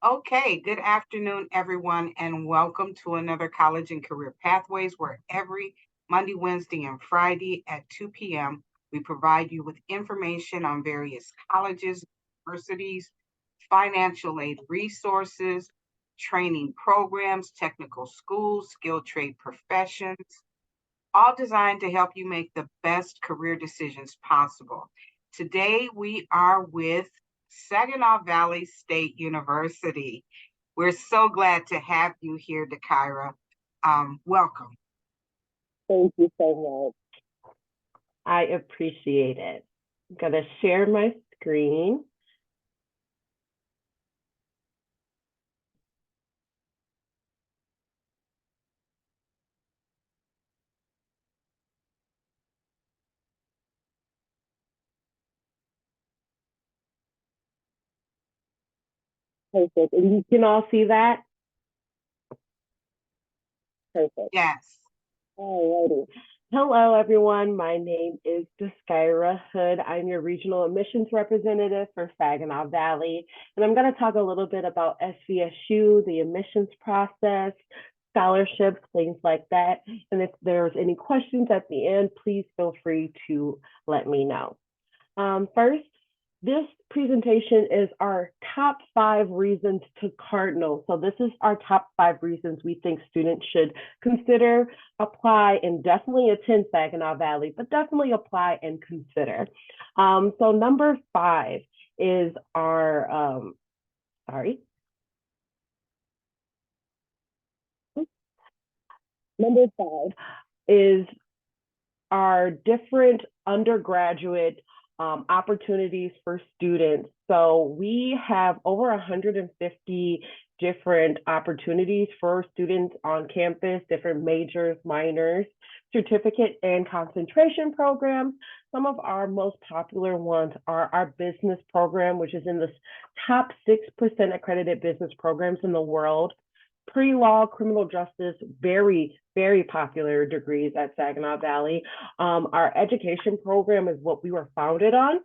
Okay, good afternoon, everyone, and welcome to another College and Career Pathways, where every Monday, Wednesday, and Friday at 2 p.m., we provide you with information on various colleges, universities, financial aid resources, training programs, technical schools, skilled trade professions, all designed to help you make the best career decisions possible. Today, we are with Saginaw Valley State University. We're so glad to have you here, Dakira. Welcome. Thank you so much. I appreciate it. I'm going to share my screen. Perfect. And you can all see that? Perfect. Yes. Alrighty. Hello, everyone. My name is Dakira Hood. I'm your regional admissions representative for Saginaw Valley. And I'm going to talk a little bit about SVSU, the admissions process, scholarships, things like that. And if there's any questions at the end, please feel free to let me know. First, this presentation is our top 5 reasons to Cardinal. So this is our top 5 reasons we think students should consider, apply, and definitely attend Saginaw Valley, but definitely apply and consider. So number 5 is our, Number 5 is our different undergraduate opportunities for students. So we have over 150 different opportunities for students on campus, different majors, minors, certificate and concentration programs. Some of our most popular ones are our business program, which is in the top 6% accredited business programs in the world. Pre-law, criminal justice, very, very popular degrees at Saginaw Valley. Our education program is what we were founded on.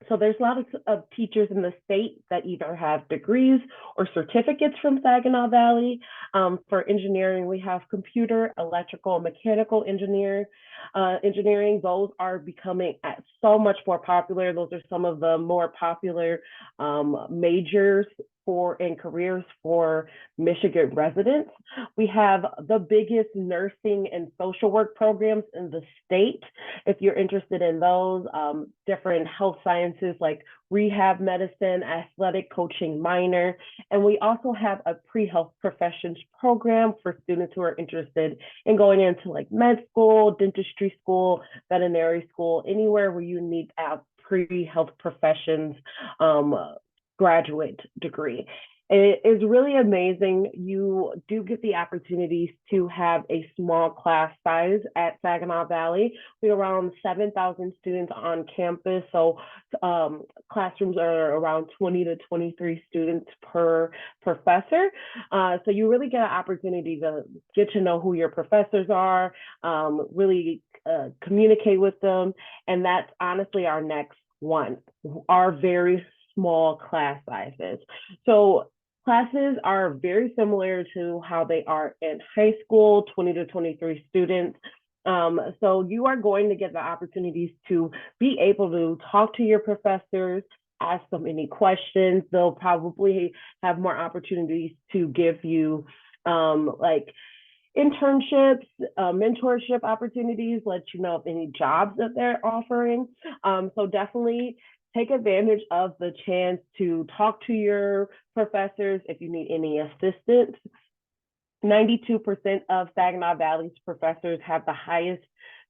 So there's lots of teachers in the state that either have degrees or certificates from Saginaw Valley. For engineering, we have computer, electrical, mechanical engineering. Those are becoming so much more popular. Those are some of the more popular majors and careers for Michigan residents. We have the biggest nursing and social work programs in the state. If you're interested in those, different health sciences like rehab medicine, athletic coaching minor. And we also have a pre-health professions program for students who are interested in going into like med school, dentistry school, veterinary school, anywhere where you need a pre-health professions graduate degree. It is really amazing. You do get the opportunities to have a small class size at Saginaw Valley. We have around 7,000 students on campus. So classrooms are around 20 to 23 students per professor. So you really get an opportunity to get to know who your professors are, really communicate with them. And that's honestly our next one, our very small class sizes. So classes are very similar to how they are in high school, 20 to 23 students. So you are going to get the opportunities to be able to talk to your professors, ask them any questions. They'll probably have more opportunities to give you like internships, mentorship opportunities, let you know of any jobs that they're offering. So definitely take advantage of the chance to talk to your professors if you need any assistance. 92% of Saginaw Valley's professors have the highest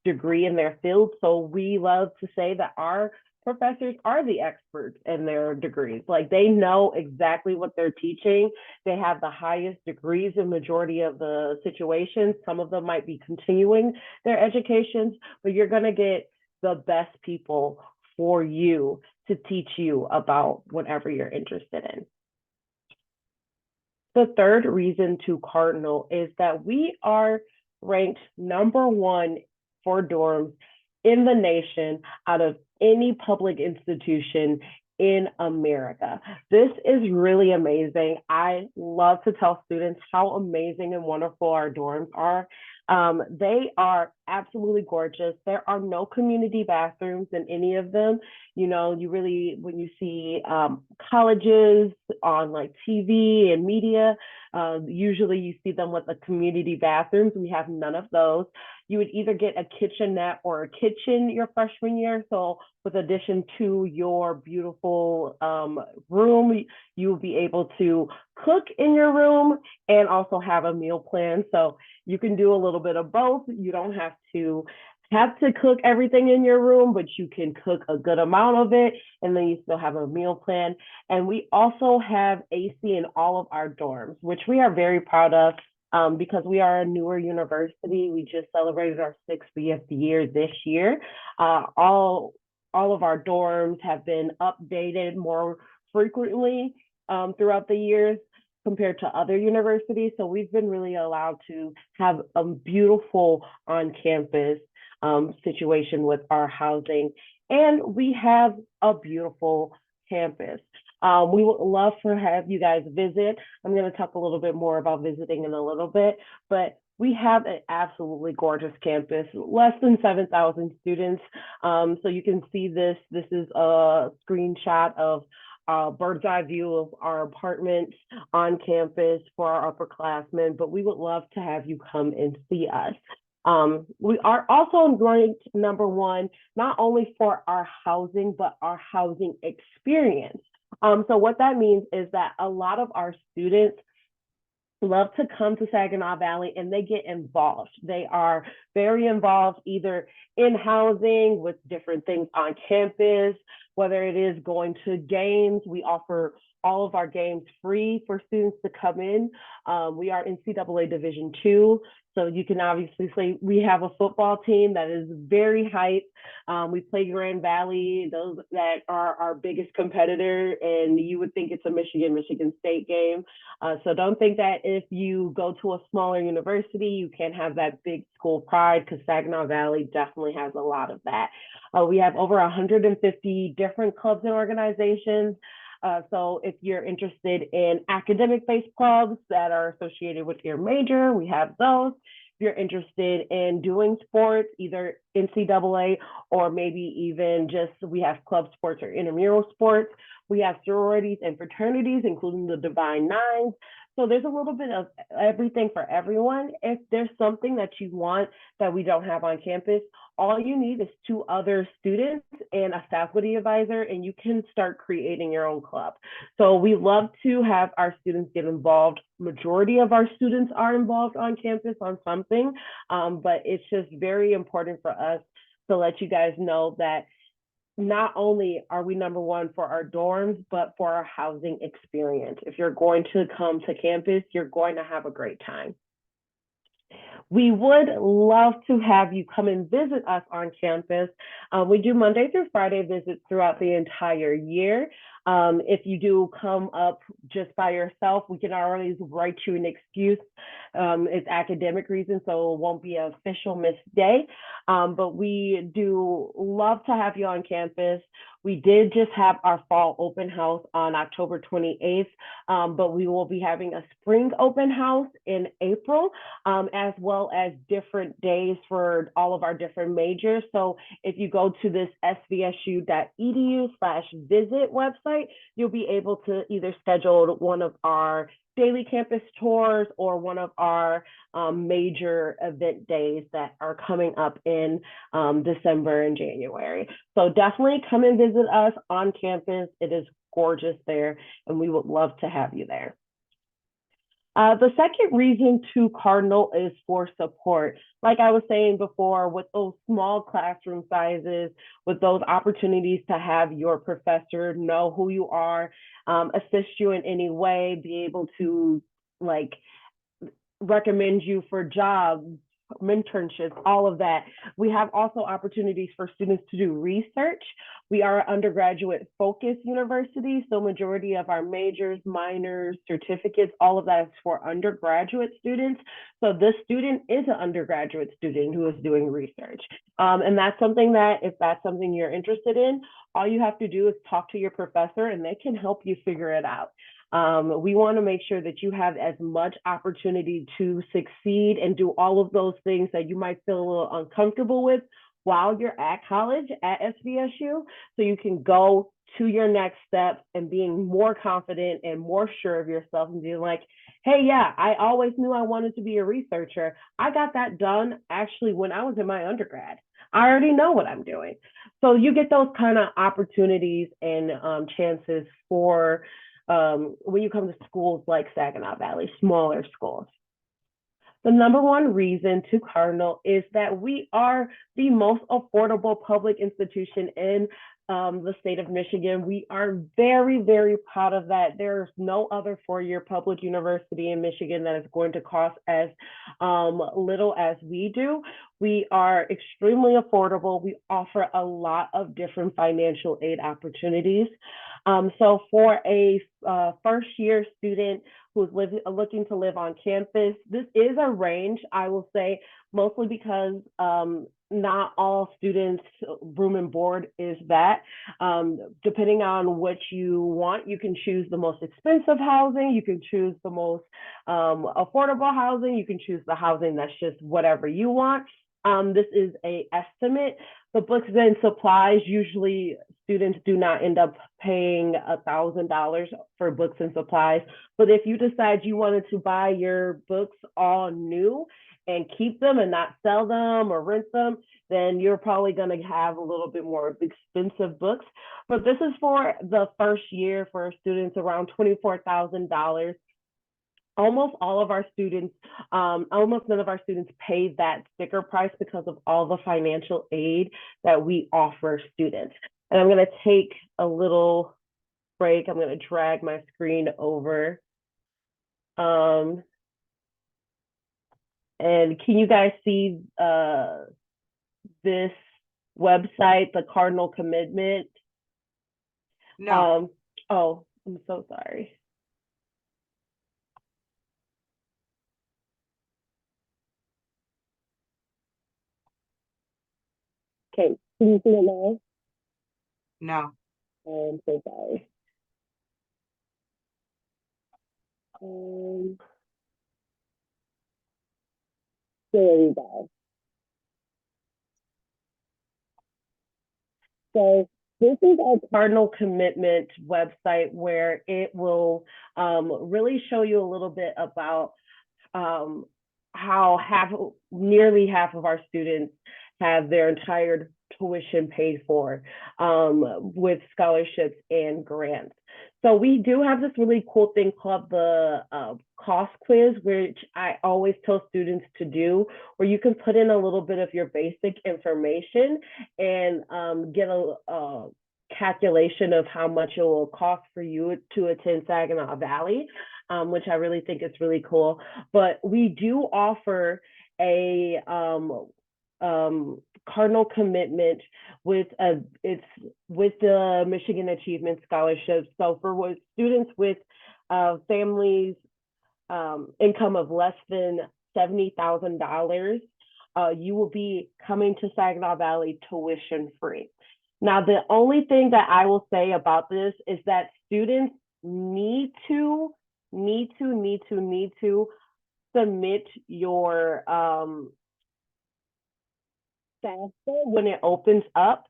degree in their field. So we love to say that our professors are the experts in their degrees. Like they know exactly what they're teaching. They have the highest degrees in majority of the situations. Some of them might be continuing their educations, but you're going to get the best people for you to teach you about whatever you're interested in. The third reason to Cardinal is that we are ranked #1 for dorms in the nation out of any public institution in America. This is really amazing. I love to tell students how amazing and wonderful our dorms are. They are absolutely gorgeous. There are no community bathrooms in any of them. You know, you really, when you see colleges on like TV and media, usually you see them with the community bathrooms. We have none of those. You would either get a kitchenette or a kitchen your freshman year. So with addition to your beautiful room, you will be able to cook in your room and also have a meal plan. So you can do a little bit of both. You don't have to cook everything in your room, but you can cook a good amount of it, and then you still have a meal plan. And we also have AC in all of our dorms, which we are very proud of. Because we are a newer university. We just celebrated our 60th year this year. All of our dorms have been updated more frequently throughout the years compared to other universities. So we've been really allowed to have a beautiful on-campus situation with our housing. And we have a beautiful campus. We would love to have you guys visit. I'm going to talk a little bit more about visiting in a little bit, but we have an absolutely gorgeous campus, less than 7,000 students. So you can see this. This is a screenshot of a bird's eye view of our apartments on campus for our upperclassmen, but we would love to have you come and see us. We are also ranked #1, not only for our housing, but our housing experience. So what that means is that a lot of our students love to come to Saginaw Valley and they get involved. They are very involved either in housing with different things on campus, whether it is going to games. We offer all of our games free for students to come in. We are NCAA Division II, so you can obviously say we have a football team that is very hype. We play Grand Valley, those that are our biggest competitor, and you would think it's a Michigan State game. So don't think that if you go to a smaller university, you can't have that big school pride, because Saginaw Valley definitely has a lot of that. We have over 150 different clubs and organizations. So if you're interested in academic-based clubs that are associated with your major, we have those. If you're interested in doing sports, either NCAA or maybe even just we have club sports or intramural sports. We have sororities and fraternities, including the Divine Nines. So there's a little bit of everything for everyone. If there's something that you want that we don't have on campus, all you need is 2 other students and a faculty advisor, and you can start creating your own club. So we love to have our students get involved. Majority of our students are involved on campus on something, but it's just very important for us to let you guys know that not only are we #1 for our dorms, but for our housing experience. If you're going to come to campus, you're going to have a great time. We would love to have you come and visit us on campus. We do Monday through Friday visits throughout the entire year. If you do come up just by yourself, we can always write you an excuse. It's academic reasons, so it won't be an official missed day. But we do love to have you on campus. We did just have our fall open house on October 28th, but we will be having a spring open house in April, as well as different days for all of our different majors. So if you go to this svsu.edu/visit website, you'll be able to either schedule one of our daily campus tours or one of our major event days that are coming up in December and January. So definitely come and visit us on campus. It is gorgeous there, and we would love to have you there. The second reason to Cardinal is for support. Like I was saying before, with those small classroom sizes, with those opportunities to have your professor know who you are, assist you in any way, be able to like recommend you for jobs, internships, all of that. We have also opportunities for students to do research. We are an undergraduate focused university, so majority of our majors, minors, certificates, all of that is for undergraduate students. So this student is an undergraduate student who is doing research. And that's something that, if that's something you're interested in, all you have to do is talk to your professor and they can help you figure it out. We want to make sure that you have as much opportunity to succeed and do all of those things that you might feel a little uncomfortable with while you're at college at SVSU, so you can go to your next step and being more confident and more sure of yourself and being like, hey, yeah, I always knew I wanted to be a researcher. I got that done actually when I was in my undergrad. I already know what I'm doing. So you get those kind of opportunities and chances for when you come to schools like Saginaw Valley, smaller schools. The number one reason to Cardinal is that we are the most affordable public institution in the state of Michigan. We are very, very proud of that. There's no other four-year public university in Michigan that is going to cost as little as we do. We are extremely affordable. We offer a lot of different financial aid opportunities. So for a first-year student who's looking to live on campus, this is a range, I will say, mostly because not all students' room and board is that. Depending on what you want, you can choose the most expensive housing, you can choose the most affordable housing, you can choose the housing that's just whatever you want. This is an estimate. The books and supplies, usually students do not end up paying $1,000 for books and supplies. But if you decide you wanted to buy your books all new and keep them and not sell them or rent them, then you're probably going to have a little bit more expensive books. But this is for the first year for students around $24,000. Almost all of our students, almost none of our students pay that sticker price because of all the financial aid that we offer students. And I'm going to take a little break. I'm going to drag my screen over. And can you guys see this website, the Cardinal Commitment? No. Oh, I'm so sorry. Okay, can you see it now? No. Oh, I'm so sorry. There we go. So this is our Cardinal Commitment website where it will really show you a little bit about how nearly half of our students have their entire tuition paid for with scholarships and grants. So we do have this really cool thing called the cost quiz, which I always tell students to do, where you can put in a little bit of your basic information and get a calculation of how much it will cost for you to attend Saginaw Valley, which I really think is really cool. But we do offer a Cardinal Commitment with the Michigan Achievement Scholarship. So for students with families income of less than $70,000, you will be coming to Saginaw Valley tuition free. Now, the only thing that I will say about this is that students need to submit your FAFSA when it opens up.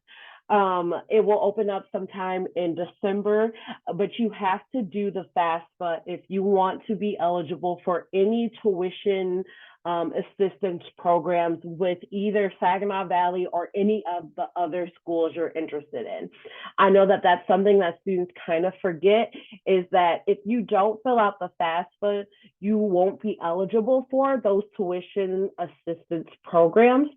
It will open up sometime in December, but you have to do the FAFSA if you want to be eligible for any tuition assistance programs with either Saginaw Valley or any of the other schools you're interested in. I know that that's something that students kind of forget, is that if you don't fill out the FAFSA, you won't be eligible for those tuition assistance programs,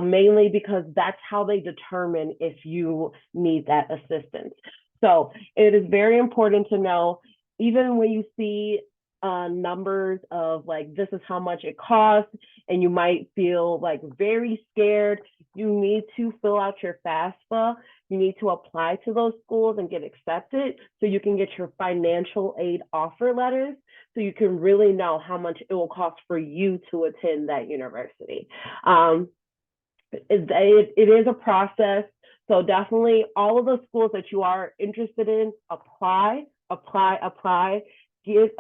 mainly because that's how they determine if you need that assistance. So it is very important to know, even when you see numbers of like, this is how much it costs, and you might feel like very scared, you need to fill out your FAFSA. You need to apply to those schools and get accepted so you can get your financial aid offer letters so you can really know how much it will cost for you to attend that university. It is a process. So definitely all of the schools that you are interested in, apply. Get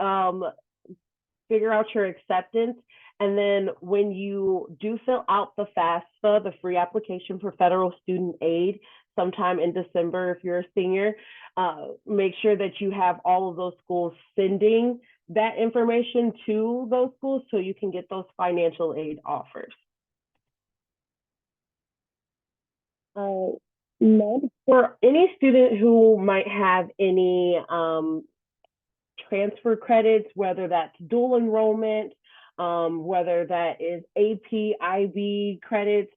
figure out your acceptance. And then when you do fill out the FAFSA, the free application for federal student aid, sometime in December, if you're a senior, make sure that you have all of those schools sending that information to those schools so you can get those financial aid offers. For any student who might have any transfer credits, whether that's dual enrollment, whether that is AP, IB credits,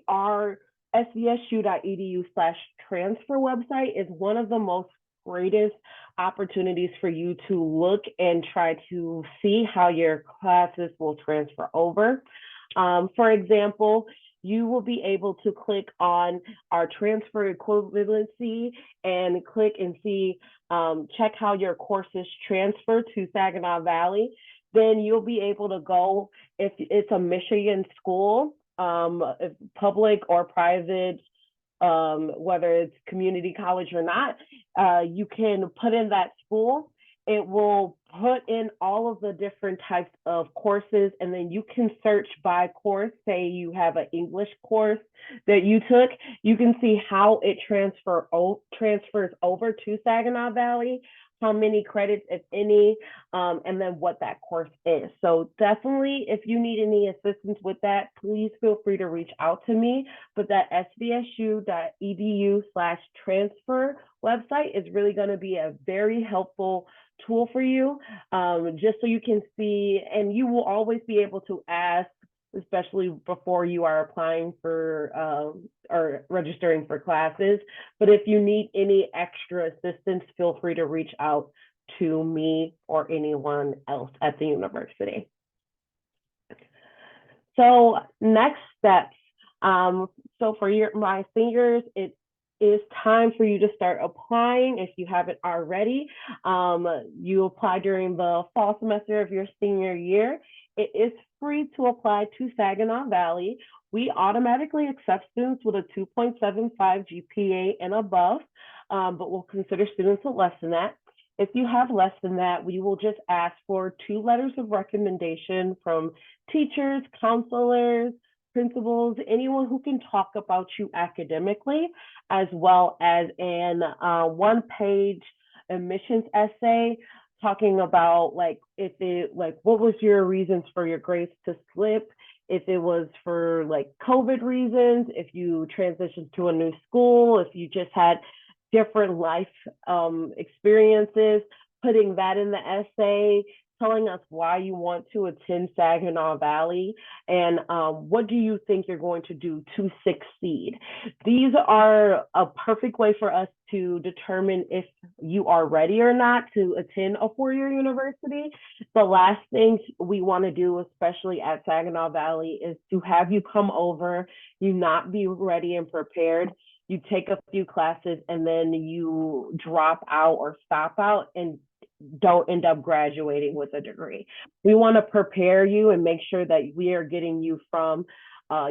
our svsu.edu/transfer website is one of the most greatest opportunities for you to look and try to see how your classes will transfer over. For example, you will be able to click on our transfer equivalency and click and see, check how your courses transfer to Saginaw Valley. Then you'll be able to go, if it's a Michigan school, if public or private, whether it's community college or not, you can put in that school. It will put in all of the different types of courses, and then you can search by course. Say you have an English course that you took, you can see how it transfers over to Saginaw Valley, how many credits, if any, and then what that course is. So definitely, if you need any assistance with that, please feel free to reach out to me. But that svsu.edu/transfer website is really going to be a very helpful tool for you, just so you can see, and you will always be able to ask, especially before you are applying for or registering for classes. But if you need any extra assistance, feel free to reach out to me or anyone else at the university. So next steps. So for my seniors, it is time for you to start applying if you haven't already. You apply during the fall semester of your senior year. It is free to apply to Saginaw Valley. We automatically accept students with a 2.75 GPA and above, but we'll consider students with less than that. If you have less than that, we will just ask for 2 letters of recommendation from teachers, counselors, principals, anyone who can talk about you academically, as well as an 1-page admissions essay talking about what was your reasons for your grades to slip, if it was for like COVID reasons, if you transitioned to a new school, if you just had different life experiences, putting that in the essay, telling us why you want to attend Saginaw Valley, and what do you think you're going to do to succeed. These are a perfect way for us to determine if you are ready or not to attend a 4-year university. The last thing we want to do, especially at Saginaw Valley, is to have you come over, you not be ready and prepared. You take a few classes and then you drop out or stop out and don't end up graduating with a degree. We want to prepare you and make sure that we are getting you from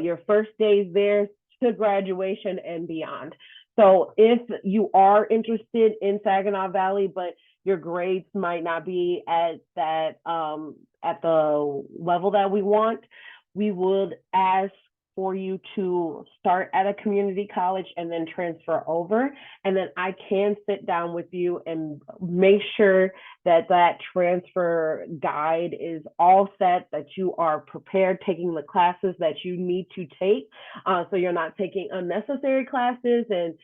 your first days there to graduation and beyond. So if you are interested in Saginaw Valley, but your grades might not be at that at the level that we want, we would ask for you to start at a community college and then transfer over. And then I can sit down with you and make sure that that transfer guide is all set, that you are prepared taking the classes that you need to take. So you're not taking unnecessary classes, and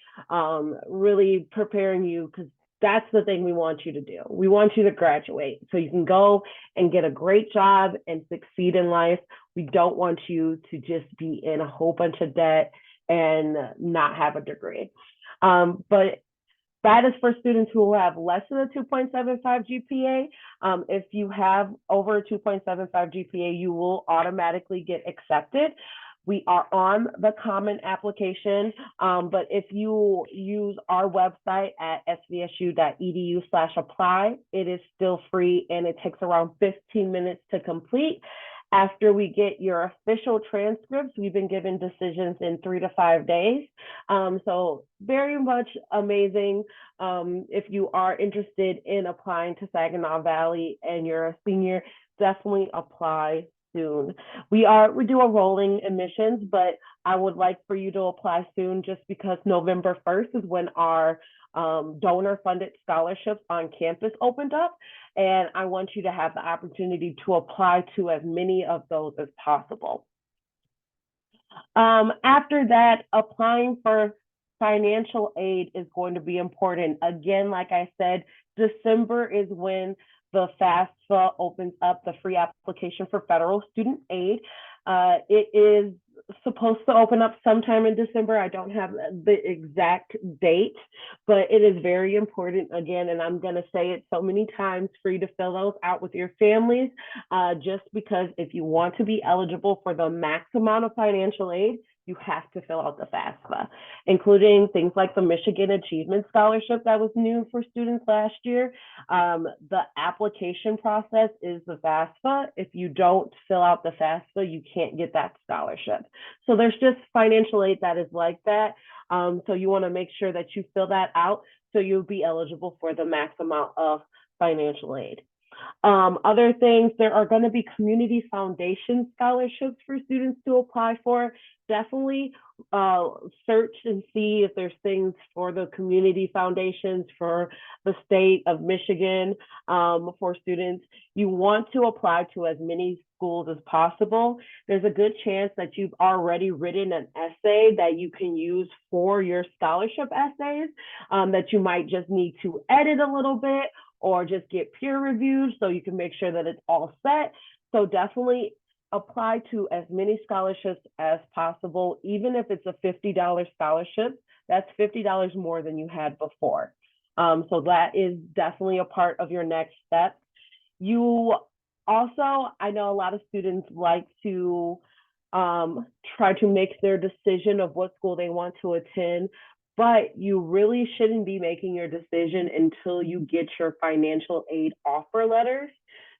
really preparing you, because that's the thing we want you to do. We want you to graduate so you can go and get a great job and succeed in life. We don't want you to just be in a whole bunch of debt and not have a degree. But That is for students who have less than a 2.75 GPA. If you have over a 2.75 GPA, you will automatically get accepted. We are on the Common application, but if you use our website at svsu.edu/apply, it is still free and it takes around 15 minutes to complete. After we get your official transcripts, we've been given decisions in 3 to 5 days. So very much amazing. If you are interested in applying to Saginaw Valley and you're a senior, definitely apply soon. We do a rolling admissions, but I would like for you to apply soon just because November 1st is when our donor funded scholarships on campus opened up. And I want you to have the opportunity to apply to as many of those as possible. After that, applying for financial aid is going to be important. Again, like I said, December is when the FAFSA opens up, the free application for federal student aid. It is supposed to open up sometime in December. I don't have the exact date, but it is very important again, and I'm going to say it so many times for you to fill those out with your families, just because if you want to be eligible for the max amount of financial aid, you have to fill out the FAFSA, including things like the Michigan Achievement Scholarship that was new for students last year. The application process is the FAFSA. If you don't fill out the FAFSA, you can't get that scholarship. So there's just financial aid that is like that. So you want to make sure that you fill that out so you'll be eligible for the max amount of financial aid. Other things, there are going to be community foundation scholarships for students to apply for. Definitely search and see if there's things for the community foundations for the state of Michigan for students. You want to apply to as many schools as possible. There's a good chance that you've already written an essay that you can use for your scholarship essays that you might just need to edit a little bit or just get peer reviewed so you can make sure that it's all set. So definitely apply to as many scholarships as possible. Even if it's a $50 scholarship, that's $50 more than you had before. So that is definitely a part of your next step. You also, I know a lot of students like to try to make their decision of what school they want to attend, but you really shouldn't be making your decision until you get your financial aid offer letters.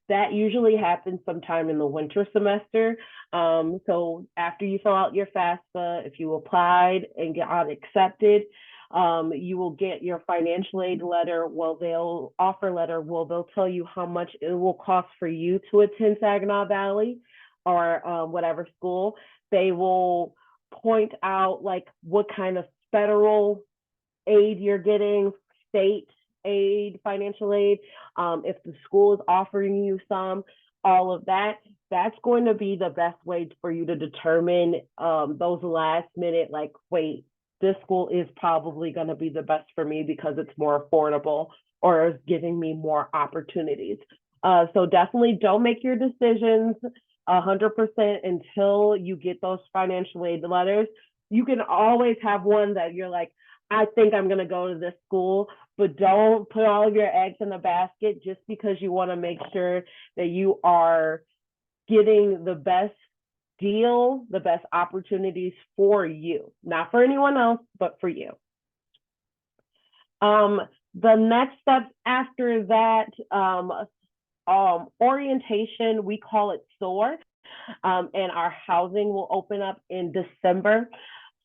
That usually happens sometime in the winter semester. So after you fill out your FAFSA, if you applied and got accepted, you will get your financial aid letter. Well, they'll tell you how much it will cost for you to attend Saginaw Valley or whatever school. They will point out like what kind of federal aid you're getting, state aid, financial aid, if the school is offering you some, all of that. That's going to be the best way for you to determine those last minute, like, wait, this school is probably going to be the best for me because it's more affordable or is giving me more opportunities. So definitely don't make your decisions 100% until you get those financial aid letters. You can always have one that you're like, I think I'm going to go to this school, but don't put all of your eggs in a basket just because you want to make sure that you are getting the best deal, the best opportunities for you, not for anyone else, but for you. The next steps after that, orientation, we call it SOAR, and our housing will open up in December.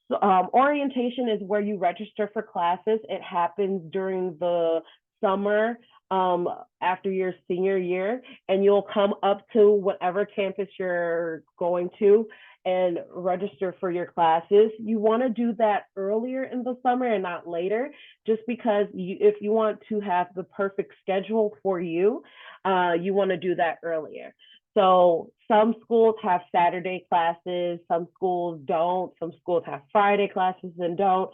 So, orientation is where you register for classes. It happens during the summer after your senior year, and you'll come up to whatever campus you're going to and register for your classes. You want to do that earlier in the summer and not later, just because if you want to have the perfect schedule for you, you want to do that earlier. So some schools have Saturday classes, some schools don't, some schools have Friday classes and don't.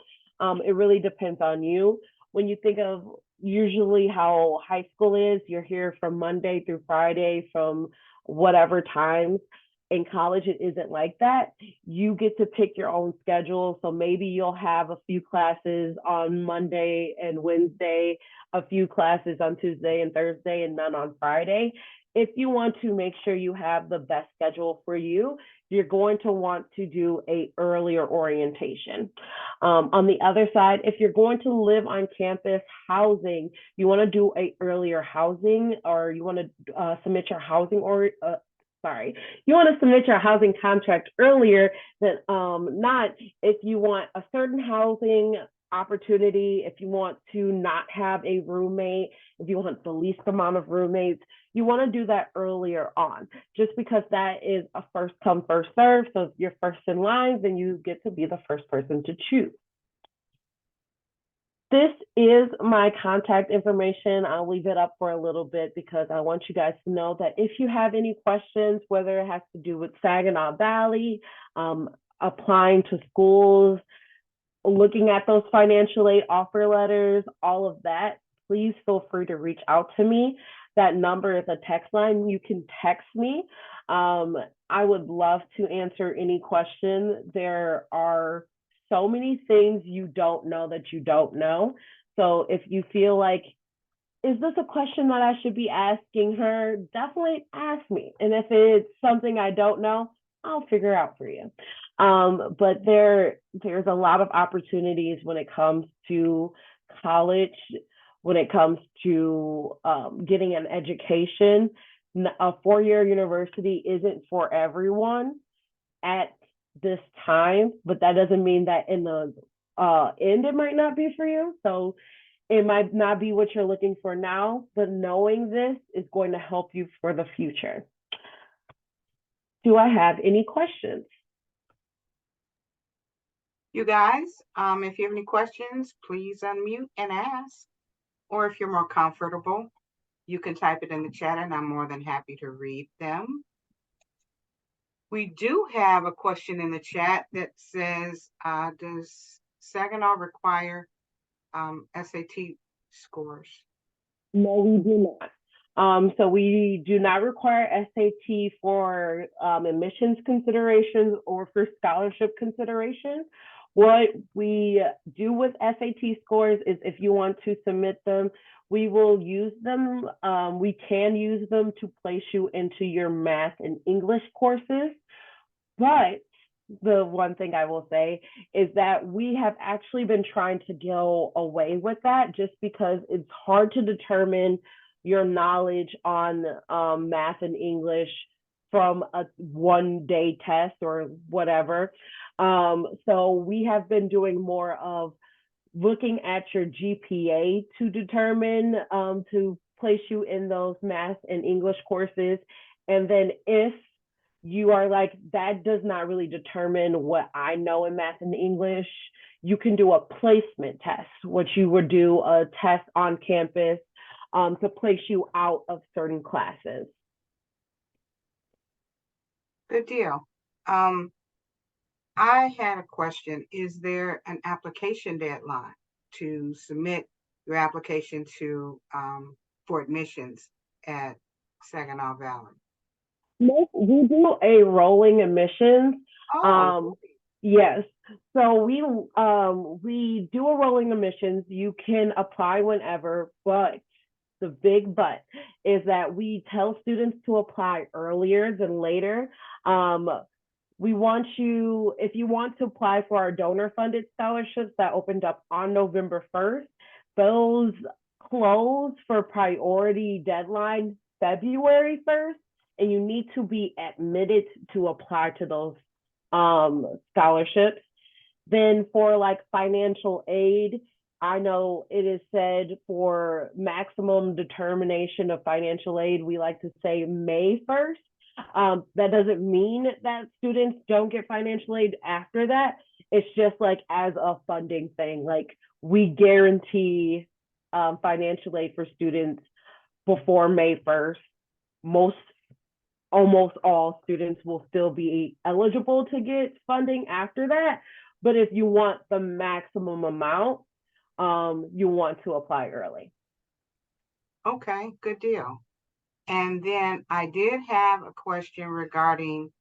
It really depends on you. When you think of usually how high school is, you're here from Monday through Friday from whatever times. In college, it isn't like that. You get to pick your own schedule. So maybe you'll have a few classes on Monday and Wednesday, a few classes on Tuesday and Thursday, and none on Friday. If you want to make sure you have the best schedule for you, you're going to want to do a earlier orientation. On the other side, if you're going to live on campus housing, you want to do a earlier housing, or you want to submit your housing or you want to submit your housing contract earlier than not. If you want a certain housing opportunity, if you want to not have a roommate, if you want the least amount of roommates, you want to do that earlier on, just because that is a first come, first serve. So if you're first in line, then you get to be the first person to choose. This is my contact information. I'll leave it up for a little bit because I want you guys to know that if you have any questions, whether it has to do with Saginaw Valley, applying to schools, looking at those financial aid offer letters, all of that, please feel free to reach out to me. That number is a text line. You can text me. I would love to answer any question. There are so many things you don't know that you don't know. So if you feel like, is this a question that I should be asking her? Definitely ask me. And if it's something I don't know, I'll figure out for you. But there's a lot of opportunities when it comes to college, when it comes to getting an education. A four-year university isn't for everyone at this time, but that doesn't mean that in the end it might not be for you. So it might not be what you're looking for now, but knowing this is going to help you for the future. Do I have any questions? You guys, if you have any questions, please unmute and ask. Or if you're more comfortable, you can type it in the chat and I'm more than happy to read them. We do have a question in the chat that says, does Saginaw require SAT scores? No, we do not. So we do not require SAT for admissions considerations or for scholarship considerations. What we do with SAT scores is if you want to submit them, we will use them. We can use them to place you into your math and English courses. But the one thing I will say is that we have actually been trying to go away with that just because it's hard to determine your knowledge on math and English from a one-day test or whatever. So we have been doing more of looking at your GPA to determine to place you in those math and English courses. And then if you are like, that does not really determine what I know in math and English, you can do a placement test, which you would do a test on campus to place you out of certain classes. Good deal. I had a question. Is there an application deadline to submit your application to for admissions at Saginaw Valley? No, we do a rolling admissions. Yes. So we do a rolling admissions. You can apply whenever, but the big but is that we tell students to apply earlier than later. We want you, if you want to apply for our donor funded scholarships that opened up on November 1st, those close for priority deadline February 1st, and you need to be admitted to apply to those scholarships. Then for like financial aid, I know it is said for maximum determination of financial aid, we like to say May 1st. That doesn't mean that students don't get financial aid after that. It's just like as a funding thing, like we guarantee financial aid for students before May 1st. Almost all students will still be eligible to get funding after that. But if you want the maximum amount, you want to apply early. Okay, good deal. And then I did have a question regarding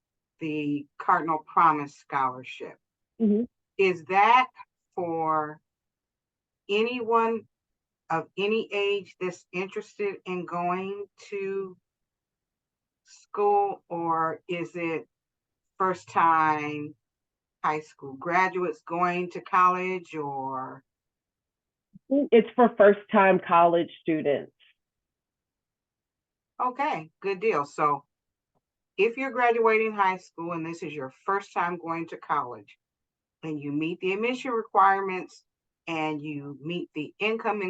the Cardinal Promise Scholarship. Mhm. Is that for anyone of any age that's interested in going to school, or is it first time high school graduates going to college, or? It's for first-time college students. Okay, good deal. So if you're graduating high school and this is your first time going to college and you meet the admission requirements and you meet the income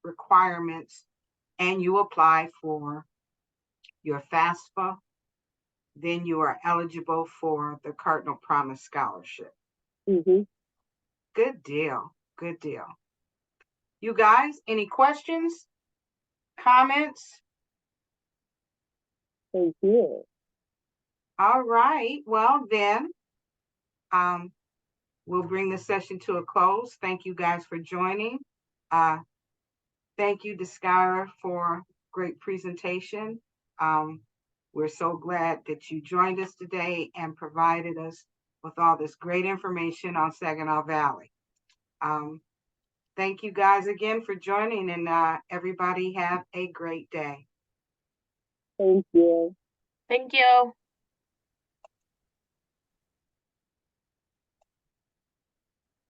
requirements and you apply for your FAFSA, then you are eligible for the Cardinal Promise Scholarship. Mm-hmm. Good deal. Good deal. You guys, any questions, comments? Thank you. All right. Well, then we'll bring the session to a close. Thank you guys for joining. Thank you, Deskyra, for great presentation. We're so glad that you joined us today and provided us with all this great information on Saginaw Valley. Thank you guys again for joining, and everybody have a great day. Thank you. Thank you.